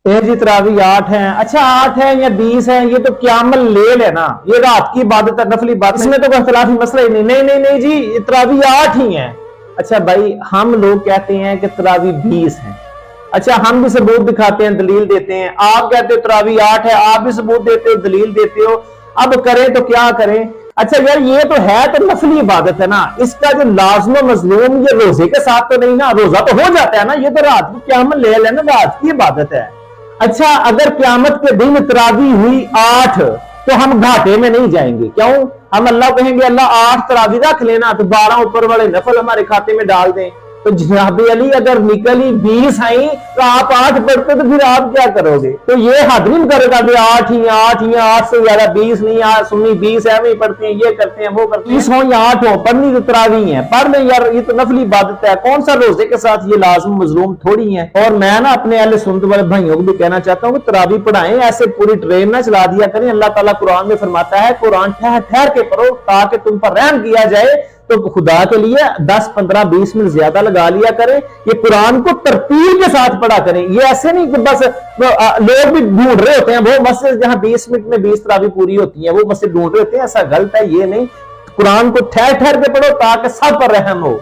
जी तरावी 8 है, अच्छा 8 है या 20 है, ये तो क्यामल लेल है ना, ये रात की इबादत है, नफली इबादत, इसमें तो कोई इख्तिलाफी मसला ही नहीं। नहीं नहीं नहीं जी, ये तरावी 8 ही है। अच्छा भाई, हम लोग कहते हैं कि तरावी 20 है। अच्छा, हम भी सबूत दिखाते हैं, दलील देते हैं। आप कहते हो तरावी 8 है, आप भी सबूत देते हो, दलील देते हो। अब करें तो क्या करें? अच्छा यार, ये तो है तो नफली इबादत है ना, इसका जो लाजम मजलूम ये रोजे के साथ तो नहीं ना, रोजा तो हो जाता है ना, ये तो रात की क्यामत लेल है ना, रात की इबादत है। अच्छा, अगर क्यामत के दिन तरावी हुई 8, तो हम घाटे में नहीं जाएंगे। क्यों? हम अल्लाह कहेंगे अल्लाह 8 तरावी रख लेना, तो 12 ऊपर वाले नफल हमारे खाते में डाल दें। तो जनाब अली अगर निकली 20 आई तो आप 8 पढ़ते, तो फिर आप क्या करोगे? तो ये हद नहीं करेगा कि 8 ही 8 ही 8 से ज्यादा 20 नहीं, सुन्नी 20 है, वही पढ़ते हैं, ये करते हैं, वो करते हैं। 20 हो या 8 हो, पढ़नी तो तरावी है, पढ़ लें यार, ये तो नफली इबादत है। कौन सा रोजे के साथ ये लाजम मजलूम थोड़ी है। और मैं ना अपने अहले सुन्नत वाले भाइयों को भी कहना चाहता हूँ कि तरावी पढ़ाएं, ऐसे पूरी ट्रेन ना चला दिया करें। अल्लाह ताला कुरान में फरमाता है, कुरान ठहर ठहर के पढ़ो ताकि तुम पर रहम किया जाए। तो खुदा के लिए 10, 15, 20 मिनट ज्यादा लगा लिया करें। ये कुरान को तरतीब के साथ पढ़ा करें। ये ऐसे नहीं कि बस लोग भी ढूंढ रहे होते हैं, वो मस्जिद जहां 20 मिनट में 20 तरावी पूरी होती है, वो मस्जिद ढूंढ रहे होते हैं, ऐसा गलत है। ये नहीं, कुरान को ठहर ठहर के पढ़ो ताकि सब पर रहम हो।